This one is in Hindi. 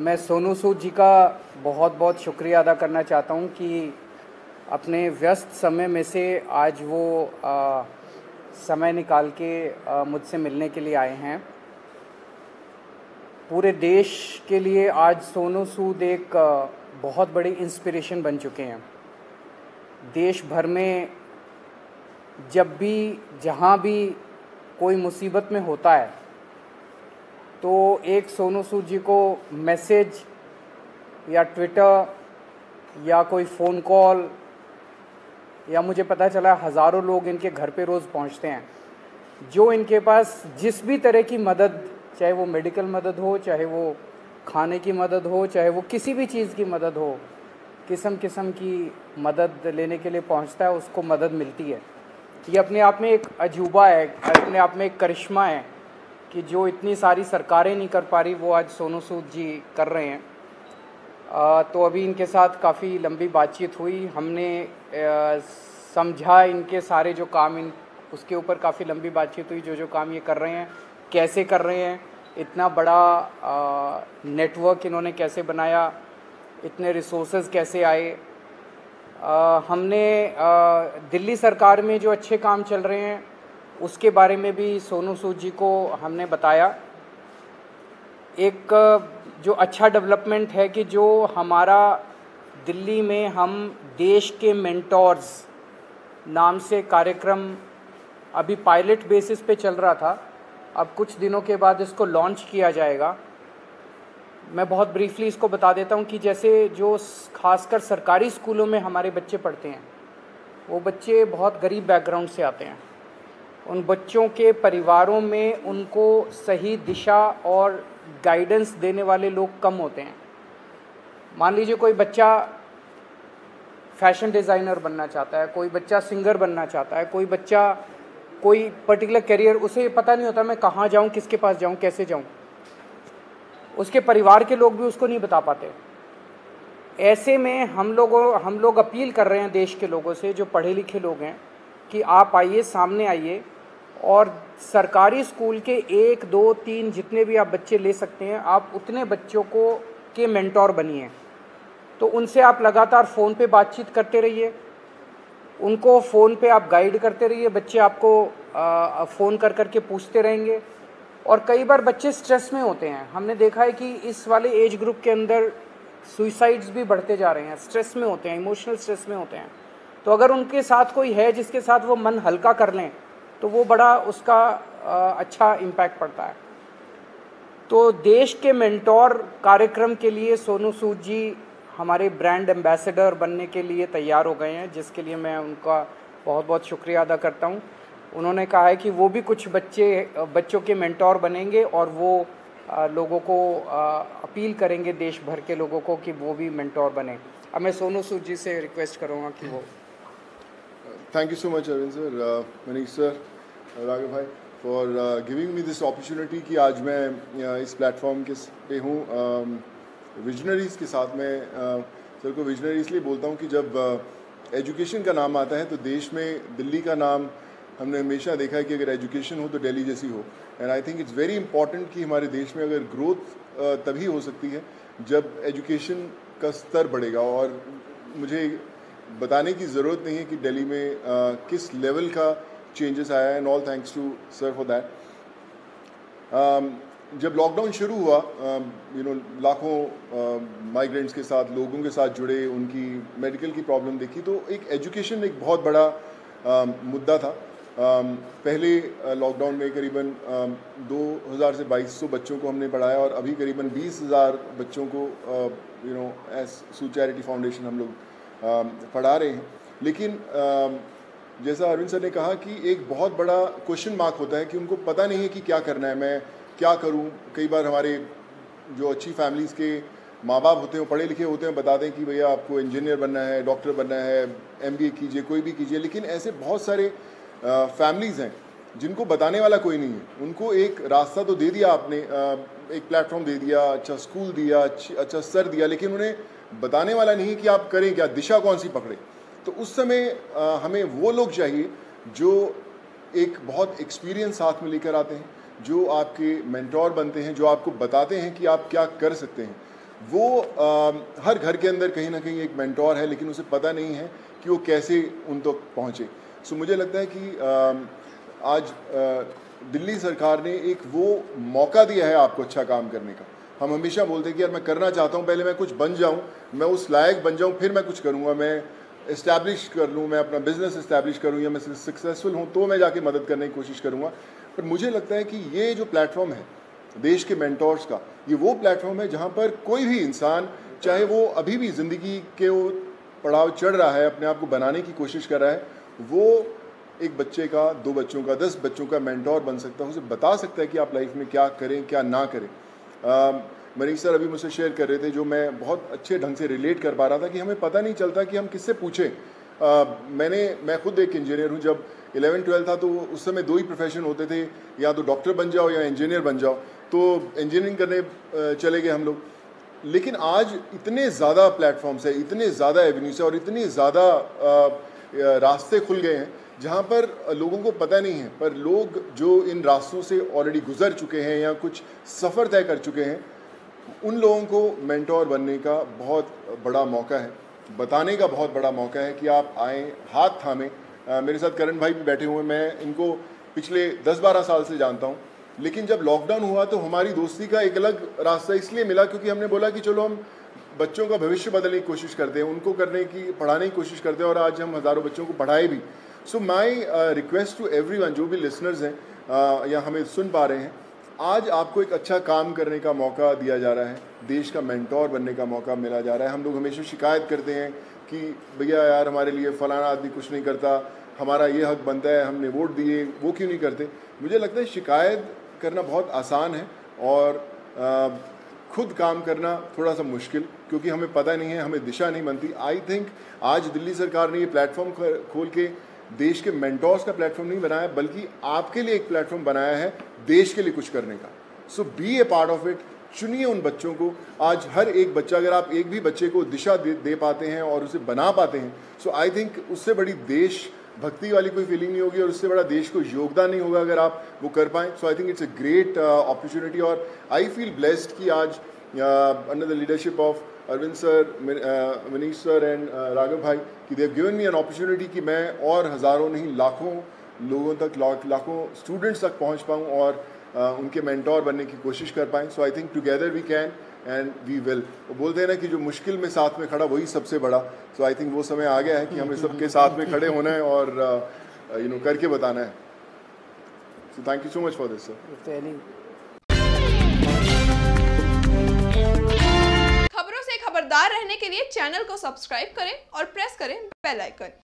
मैं सोनू सूद जी का बहुत बहुत शुक्रिया अदा करना चाहता हूँ कि अपने व्यस्त समय में से आज वो समय निकाल के मुझसे मिलने के लिए आए हैं। पूरे देश के लिए आज सोनू सूद एक बहुत बड़ी इंस्पिरेशन बन चुके हैं। देश भर में जब भी जहाँ भी कोई मुसीबत में होता है तो एक सोनू सूद जी को मैसेज या ट्विटर या कोई फ़ोन कॉल या मुझे पता चला हज़ारों लोग इनके घर पे रोज़ पहुंचते हैं, जो इनके पास जिस भी तरह की मदद, चाहे वो मेडिकल मदद हो, चाहे वो खाने की मदद हो, चाहे वो किसी भी चीज़ की मदद हो, किस्म किस्म की मदद लेने के लिए पहुंचता है, उसको मदद मिलती है। ये अपने आप में एक अजूबा है, अपने आप में एक करिश्मा है कि जो इतनी सारी सरकारें नहीं कर पा रही वो आज सोनू सूद जी कर रहे हैं। तो अभी इनके साथ काफ़ी लंबी बातचीत हुई, हमने समझा इनके सारे जो काम उसके ऊपर काफ़ी लंबी बातचीत हुई, जो काम ये कर रहे हैं कैसे कर रहे हैं, इतना बड़ा नेटवर्क इन्होंने कैसे बनाया, इतने रिसोर्सेज कैसे आए। हमने दिल्ली सरकार में जो अच्छे काम चल रहे हैं उसके बारे में भी सोनू सूद जी को हमने बताया। एक जो अच्छा डेवलपमेंट है कि जो हमारा दिल्ली में हम देश के मेंटोर्स नाम से कार्यक्रम अभी पायलट बेसिस पे चल रहा था, अब कुछ दिनों के बाद इसको लॉन्च किया जाएगा। मैं बहुत ब्रीफली इसको बता देता हूँ कि जैसे जो खासकर सरकारी स्कूलों में हमारे बच्चे पढ़ते हैं, वो बच्चे बहुत गरीब बैकग्राउंड से आते हैं। उन बच्चों के परिवारों में उनको सही दिशा और गाइडेंस देने वाले लोग कम होते हैं। मान लीजिए कोई बच्चा फैशन डिज़ाइनर बनना चाहता है, कोई बच्चा सिंगर बनना चाहता है, कोई बच्चा कोई पर्टिकुलर करियर, उसे पता नहीं होता मैं कहाँ जाऊँ, किसके पास जाऊँ, कैसे जाऊँ। उसके परिवार के लोग भी उसको नहीं बता पाते। ऐसे में हम लोग अपील कर रहे हैं देश के लोगों से, जो पढ़े लिखे लोग हैं, कि आप आइए, सामने आइए और सरकारी स्कूल के 1, 2, 3 जितने भी आप बच्चे ले सकते हैं, आप उतने बच्चों को के मेंटोर बनिए। तो उनसे आप लगातार फ़ोन पे बातचीत करते रहिए, उनको फ़ोन पे आप गाइड करते रहिए, बच्चे आपको फ़ोन कर कर के पूछते रहेंगे। और कई बार बच्चे स्ट्रेस में होते हैं, हमने देखा है कि इस वाले एज ग्रुप के अंदर सुइसाइड्स भी बढ़ते जा रहे हैं, स्ट्रेस में होते हैं, इमोशनल स्ट्रेस में होते हैं। तो अगर उनके साथ कोई है जिसके साथ वो मन हल्का कर लें तो वो बड़ा उसका अच्छा इम्पैक्ट पड़ता है। तो देश के मेंटोर कार्यक्रम के लिए सोनू सूद जी हमारे ब्रांड एम्बेसडर बनने के लिए तैयार हो गए हैं, जिसके लिए मैं उनका बहुत बहुत शुक्रिया अदा करता हूं। उन्होंने कहा है कि वो भी कुछ बच्चों के मेंटोर बनेंगे और वो लोगों को अपील करेंगे, देश भर के लोगों को, कि वो भी मेंटोर बने। अब मैं सोनू सूद जी से रिक्वेस्ट करूँगा कि वो। Thank you so much, Arvind sir, Manish sir, Raghav bhai, for giving me this opportunity कि आज मैं इस प्लेटफॉर्म के पे हूँ विजनरीज़ के साथ। में सर को विजनरी इसलिए बोलता हूँ कि जब एजुकेशन का नाम आता है तो देश में दिल्ली का नाम हमने हमेशा देखा है कि अगर एजुकेशन हो तो दिल्ली जैसी हो। And I think it's very important कि हमारे देश में अगर ग्रोथ तभी हो सकती है जब एजुकेशन का स्तर बढ़ेगा। और मुझे बताने की ज़रूरत नहीं है कि दिल्ली में किस लेवल का चेंजेस आया है, and all thanks to sir for that. जब लॉकडाउन शुरू हुआ, लाखों माइग्रेंट्स के साथ, लोगों के साथ जुड़े, उनकी मेडिकल की प्रॉब्लम देखी, तो एक एजुकेशन एक बहुत बड़ा मुद्दा था। पहले लॉकडाउन में करीबन 2000 से 2200 बच्चों को हमने पढ़ाया और अभी करीबन 20,000 बच्चों को एज सूद चैरिटी फाउंडेशन हम लोग पढ़ा रहे हैं। लेकिन जैसा अरविंद सर ने कहा कि एक बहुत बड़ा क्वेश्चन मार्क होता है कि उनको पता नहीं है कि क्या करना है, मैं क्या करूं। कई बार हमारे जो अच्छी फैमिलीज़ के माँ बाप होते हैं, पढ़े लिखे होते हैं, बताते हैं कि भैया आपको इंजीनियर बनना है, डॉक्टर बनना है, MBA कीजिए, कोई भी कीजिए। लेकिन ऐसे बहुत सारे फैमिलीज़ हैं जिनको बताने वाला कोई नहीं है। उनको एक रास्ता तो दे दिया आपने, एक प्लेटफॉर्म दे दिया, अच्छा स्कूल दिया, अच्छा सर दिया, लेकिन उन्हें बताने वाला नहीं है कि आप करें क्या, दिशा कौन सी पकड़े। तो उस समय हमें वो लोग चाहिए जो एक बहुत एक्सपीरियंस साथ में लेकर आते हैं, जो आपके मेंटोर बनते हैं, जो आपको बताते हैं कि आप क्या कर सकते हैं। वो हर घर के अंदर कहीं ना कहीं एक मेंटोर है, लेकिन उसे पता नहीं है कि वो कैसे उन तक पहुँचे। सो मुझे लगता है कि आज दिल्ली सरकार ने एक वो मौका दिया है आपको अच्छा काम करने का। हम हमेशा बोलते हैं कि यार मैं करना चाहता हूँ, पहले मैं कुछ बन जाऊँ, मैं उस लायक बन जाऊँ, फिर मैं कुछ करूँगा, मैं इस्टेब्लिश कर लूँ, मैं अपना बिजनेस इस्टेब्लिश करूँ, या मैं सक्सेसफुल हूँ तो मैं जाके मदद करने की कोशिश करूँगा। पर मुझे लगता है कि ये जो प्लेटफॉर्म है देश के मेंटोर्स का, ये वो प्लेटफॉर्म है जहाँ पर कोई भी इंसान, चाहे वो अभी भी ज़िंदगी के वो पड़ाव चढ़ रहा है, अपने आप को बनाने की कोशिश कर रहा है, वो एक बच्चे का, 2 बच्चों का, 10 बच्चों का मेंटोर बन सकता है। उसे बता सकता है कि आप लाइफ में क्या करें, क्या ना करें। मनीष सर अभी मुझसे शेयर कर रहे थे, जो मैं बहुत अच्छे ढंग से रिलेट कर पा रहा था, कि हमें पता नहीं चलता कि हम किससे पूछें। मैं खुद एक इंजीनियर हूँ। जब 11-12 था तो उस समय 2 ही प्रोफेशन होते थे, या तो डॉक्टर बन जाओ या इंजीनियर बन जाओ। तो इंजीनियरिंग करने चले गए हम लोग। लेकिन आज इतने ज़्यादा प्लेटफॉर्म्स है, इतने ज़्यादा एवेन्यूज है और इतनी ज़्यादा रास्ते खुल गए हैं जहाँ पर लोगों को पता नहीं है, पर लोग जो इन रास्तों से ऑलरेडी गुजर चुके हैं या कुछ सफ़र तय कर चुके हैं, उन लोगों को मेंटोर बनने का बहुत बड़ा मौका है, बताने का बहुत बड़ा मौका है कि आप आएँ, हाथ थामें। मेरे साथ करण भाई भी बैठे हुए हैं, मैं इनको पिछले 10-12 साल से जानता हूँ। लेकिन जब लॉकडाउन हुआ तो हमारी दोस्ती का एक अलग रास्ता इसलिए मिला क्योंकि हमने बोला कि चलो हम बच्चों का भविष्य बदलने की कोशिश करते हैं, उनको पढ़ाने की कोशिश करते हैं, और आज हम हज़ारों बच्चों को पढ़ाए भी। सो माई रिक्वेस्ट टू एवरीवन, जो भी लिसनर्स हैं या हमें सुन पा रहे हैं, आज आपको एक अच्छा काम करने का मौका दिया जा रहा है, देश का मेंटोर बनने का मौका मिला जा रहा है। हम लोग हमेशा शिकायत करते हैं कि भैया यार हमारे लिए फलाना आदमी कुछ नहीं करता, हमारा ये हक बनता है, हमने वोट दिए, वो क्यों नहीं करते। मुझे लगता है शिकायत करना बहुत आसान है और खुद काम करना थोड़ा सा मुश्किल, क्योंकि हमें पता नहीं है, हमें दिशा नहीं बनती। आई थिंक आज दिल्ली सरकार ने ये प्लेटफॉर्म खोल के देश के मेंटोर्स का प्लेटफॉर्म नहीं बनाया, बल्कि आपके लिए एक प्लेटफॉर्म बनाया है देश के लिए कुछ करने का। So be a part of it. चुनिए उन बच्चों को। आज हर एक बच्चा, अगर आप एक भी बच्चे को दिशा दे पाते हैं और उसे बना पाते हैं, सो आई थिंक उससे बड़ी देश भक्ति वाली कोई फीलिंग नहीं होगी और उससे बड़ा देश को योगदान नहीं होगा अगर आप वो कर पाएँ। So I think it's a great opportunity और आई फील ब्लेस्ड कि आज under the leadership of Arvind sir, Manish sir and Raghav भाई, कि they have given me an opportunity कि मैं और हज़ारों नहीं लाखों लोगों तक, लाखों स्टूडेंट्स तक पहुंच पाऊं और उनके मेंटोर बनने की कोशिश कर पाएँ। So I think together we can and we will. वो बोलते हैं ना कि जो मुश्किल में साथ में खड़ा वही सबसे बड़ा। सो आई थिंक वो समय आ गया है कि हमें सबके साथ में खड़े होना है और करके बताना है। So thank you so much for this sir. खबरों से खबरदार रहने के लिए चैनल को सब्सक्राइब करें और प्रेस करें बेल आइकन।